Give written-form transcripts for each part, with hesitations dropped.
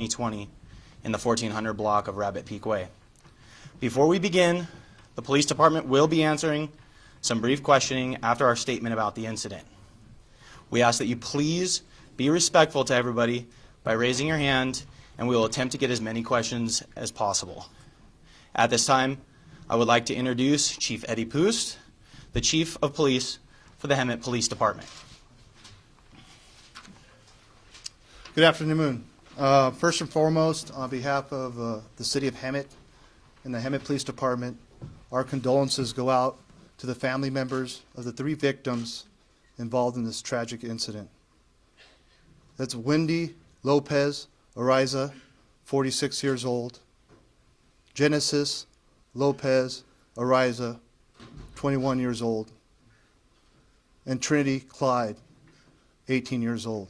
2020 in the 1400 block of Rabbit Peak Way. Before we begin, the police department will be answering some brief questioning after our statement about the incident. We ask that you please be respectful to everybody by raising your hand, and we will attempt to get as many questions as possible. At this time, I would like to introduce Chief Eddie Poost, the Chief of Police for the Hemet Police Department. Good afternoon. First and foremost, on behalf of the City of Hemet and the Hemet Police Department, our condolences go out to the family members of the 3 victims involved in this tragic incident. That's Wendy Lopez Ariza, 46 years old, Genesis Lopez Ariza, 21 years old, and Trinity Clyde, 18 years old.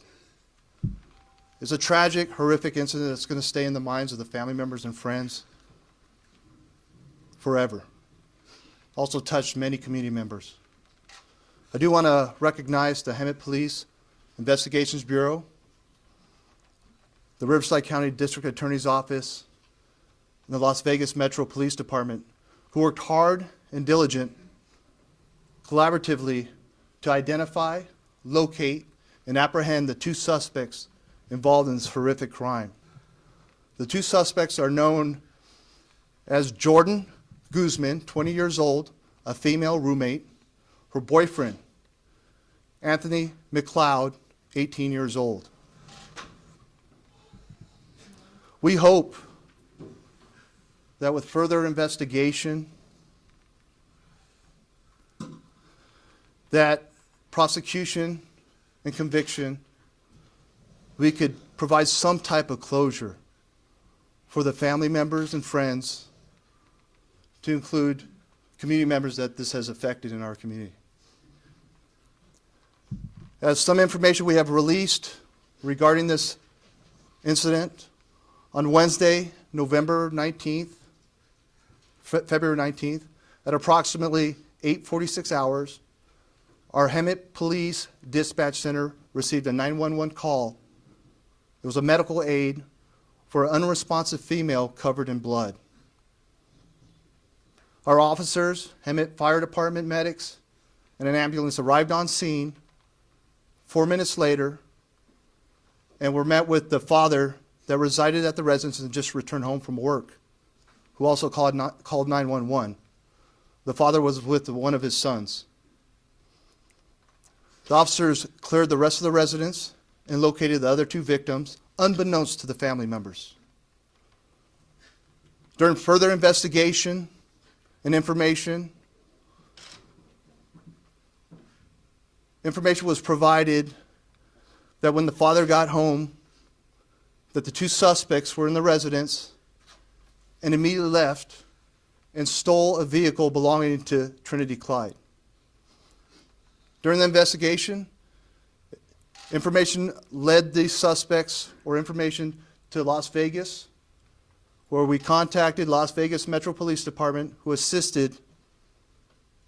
It's a tragic, horrific incident that's going to stay in the minds of the family members and friends forever. Also touched many community members. I do want to recognize the Hemet Police Investigations Bureau, the Riverside County District Attorney's Office, and the Las Vegas Metro Police Department, who worked hard and diligent, collaboratively, to identify, locate, and apprehend the 2 suspects involved in this horrific crime. The 2 suspects are known as Jordan Guzman, 20 years old, a female roommate, her boyfriend, Anthony McLeod, 18 years old. We hope that with further investigation, that prosecution and conviction, we could provide some type of closure for the family members and friends, to include community members that this has affected in our community. As some information we have released regarding this incident, on Wednesday, November 19th, February 19th, at approximately 8:46 hours, our Hemet Police Dispatch Center received a 911 call. It was a medical aid for an unresponsive female covered in blood. Our officers, Hemet Fire Department medics, and an ambulance arrived on scene 4 minutes later, and were met with the father that resided at the residence and just returned home from work, who also called 911. The father was with one of his sons. The officers cleared the rest of the residence and located the other 2 victims, unbeknownst to the family members. During further investigation and information was provided that when the father got home, that the 2 suspects were in the residence and immediately left and stole a vehicle belonging to Trinity Clyde. During the investigation, information led these suspects or information to Las Vegas, where we contacted Las Vegas Metro Police Department, who assisted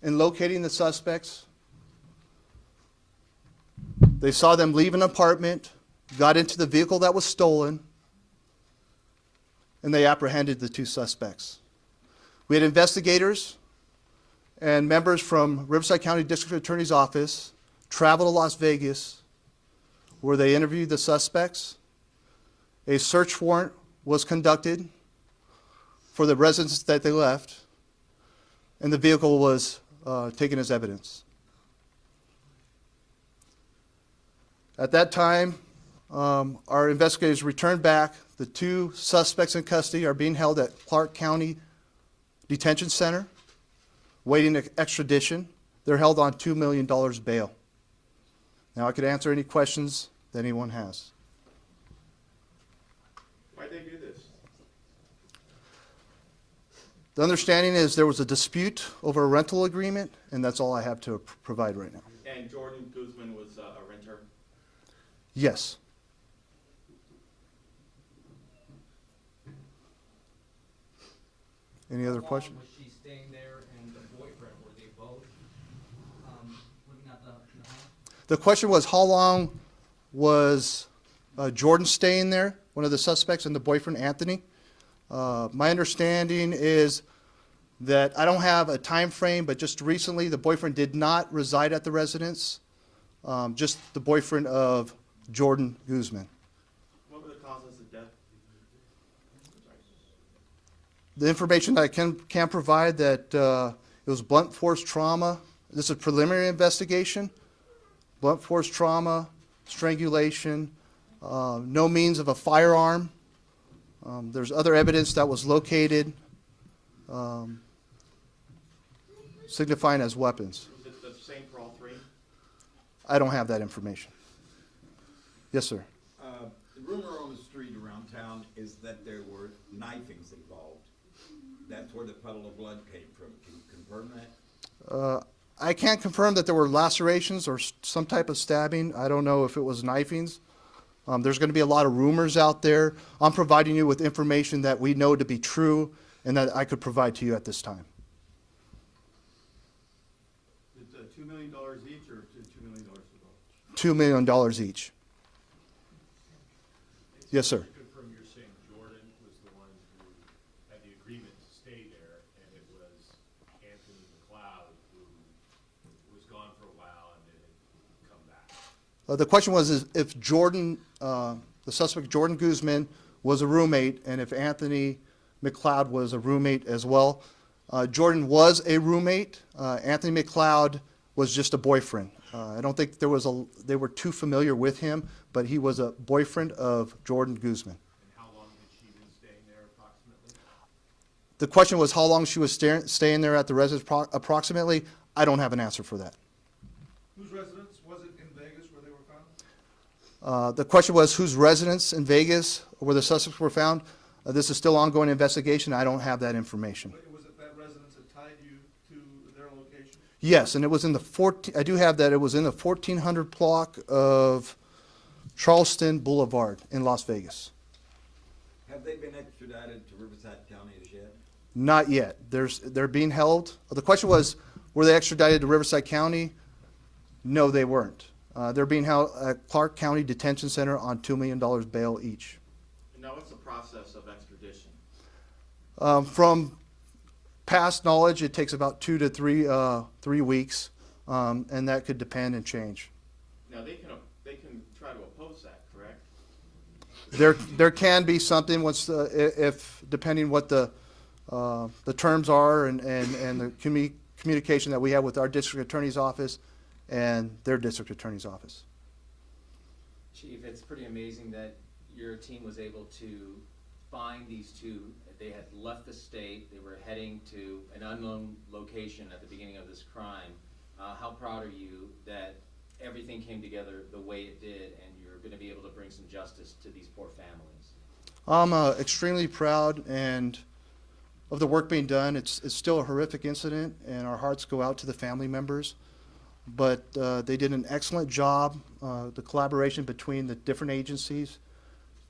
in locating the suspects. They saw them leave an apartment, got into the vehicle that was stolen, and they apprehended the 2 suspects. We had investigators and members from Riverside County District Attorney's Office travel to Las Vegas, where they interviewed the suspects. A search warrant was conducted for the residence that they left, and the vehicle was taken as evidence. At that time, our investigators returned back. The 2 suspects in custody are being held at Clark County Detention Center, waiting extradition. They're held on $2 million bail. Now I could answer any questions that anyone has. Why'd they do this? The understanding is there was a dispute over a rental agreement, and that's all I have to provide right now. And Jordan Guzman was a renter? Yes. Any other questions? Was she staying there and the boyfriend, were they both living at the home? The question was, how long was Jordan staying there? one of the suspects, and the boyfriend, Anthony. My understanding is that I don't have a time frame, but just recently, the boyfriend did not reside at the residence, just the boyfriend of Jordan Guzman. What were the causes of death? Sorry. The information that I can provide that it was blunt force trauma. This is a preliminary investigation. Blunt force trauma, strangulation, no means of a firearm. There's other evidence that was located signifying as weapons. Was it the same for all three? I don't have that information. Yes, sir. The rumor on the street around town is that there were knifings involved. That's where the puddle of blood came from. Can you confirm that? I can't confirm that there were lacerations or some type of stabbing. I don't know if it was knifings. There's going to be a lot of rumors out there. I'm providing you with information that we know to be true and that I could provide to you at this time. Is it $2 million each or $2 million for both? $2 million each. Yes, sir. Confirm you're saying Jordan was the one who had the agreement to stay there, and it was Anthony McLeod who was gone for a while and then had come back. The question was if Jordan, the suspect Jordan Guzman, was a roommate, and if Anthony McLeod was a roommate as well. Jordan was a roommate. Anthony McLeod was just a boyfriend. I don't think they were too familiar with him, but he was a boyfriend of Jordan Guzman. And how long had she been staying there approximately? The question was how long she was staying there at the residence approximately. I don't have an answer for that. Whose residence was it in Vegas where they were found? The question was whose residence in Vegas where the suspects were found. This is still ongoing investigation. I don't have that information. Was it that residence that tied you to their location? Yes, and it was in the I do have that. It was in the 1400 block of Charleston Boulevard in Las Vegas. Have they been extradited to Riverside County as yet? Not yet. They're being held. The question was, were they extradited to Riverside County? No, they weren't. They're being held at Clark County Detention Center on $2 million bail each. And now what's the process of extradition? From past knowledge, it takes about 2 to 3 weeks, and that could depend and change. Now they can try to oppose that, correct? There can be something once if depending what the terms are and the communication that we have with our district attorney's office and their district attorney's office. Chief, it's pretty amazing that your team was able to find these two. They had left the state. They were heading to an unknown location at the beginning of this crime. How proud are you that everything came together the way it did and you're going to be able to bring some justice to these poor families? I'm extremely proud and of the work being done. It's still a horrific incident, and our hearts go out to the family members. But they did an excellent job, the collaboration between the different agencies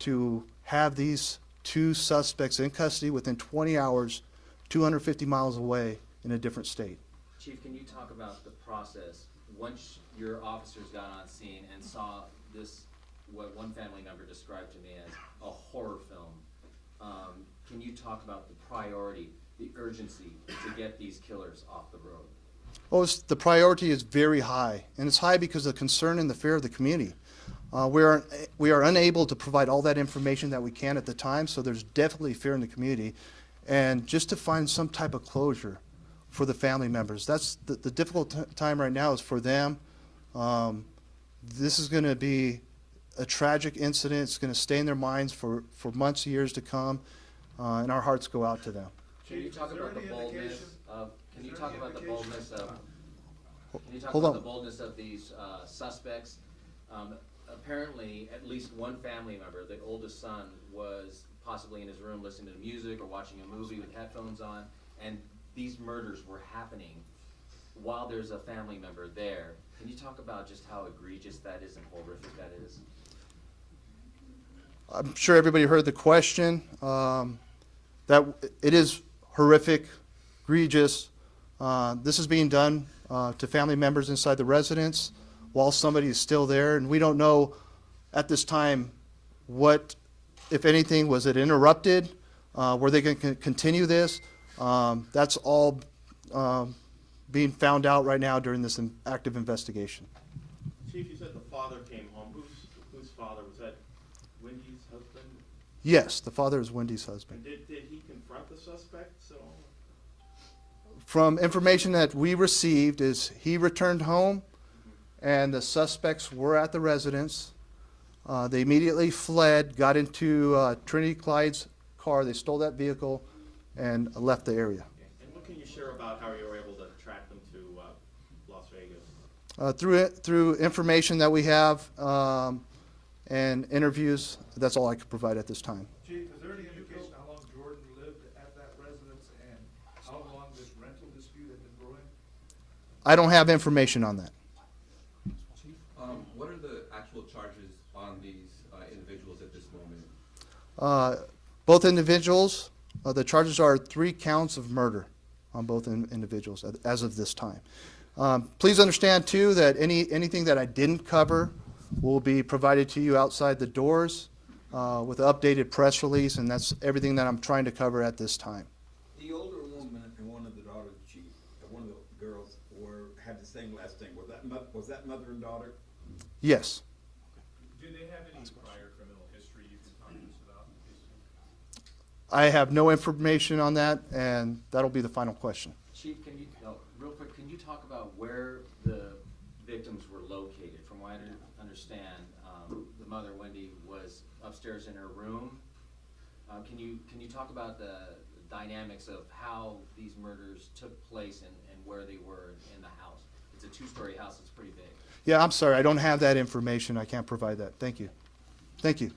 to have these two suspects in custody within 20 hours, 250 miles away in a different state. Chief, can you talk about the process once your officers got on scene and saw this, what one family member described to me as a horror film? Can you talk about the priority, the urgency to get these killers off the road? Well, the priority is very high, and it's high because of the concern and the fear of the community. We are unable to provide all that information that we can at the time, so there's definitely fear in the community. And just to find some type of closure for the family members, that's the difficult time right now is for them. This is going to be a tragic incident. It's going to stay in their minds for months, years to come, and our hearts go out to them. Can you talk about the boldness of? Can you talk about the boldness of? Can you talk Hold about on. the boldness of these suspects? Apparently, at least one family member, the oldest son, was possibly in his room listening to music or watching a movie with headphones on, and these murders were happening while there's a family member there. Can you talk about just how egregious that is and horrific that is? I'm sure everybody heard the question. That it is horrific, egregious. This is being done to family members inside the residence while somebody is still there, and we don't know at this time what if anything, was it interrupted? Were they going to continue this? That's all being found out right now during this active investigation. Chief, you said the father came home. Whose father? Was that Wendy's husband? Yes, the father is Wendy's husband. And did he confront the suspects at all? From information that we received is he returned home and the suspects were at the residence. They immediately fled, got into Trinity Clyde's car. They stole that vehicle and left the area. And what can you share about how you were able to track them to Las Vegas? Through information that we have and interviews, that's all I could provide at this time. Chief, is there any indication how long Jordan lived at that residence and how long this rental dispute had been brewing? I don't have information on that. What are the actual charges on these individuals at this moment? Both individuals, the charges are 3 counts of murder on both individuals as of this time. Please understand, too, that anything that I didn't cover will be provided to you outside the doors with an updated press release, and that's everything that I'm trying to cover at this time. The older woman and one of the daughters, chief, one of the girls, had the same last name. Was that mother and daughter? Yes. Do they have any prior criminal history you can talk to us about? I have no information on that, and that'll be the final question. Chief, can you, real quick, can you talk about where the victims were located? From what I understand, the mother, Wendy, was upstairs in her room. Can you talk about the dynamics of how these murders took place and where they were in the house? It's a 2-story house, it's pretty big. Yeah, I'm sorry, I don't have that information. I can't provide that. Thank you. Thank you.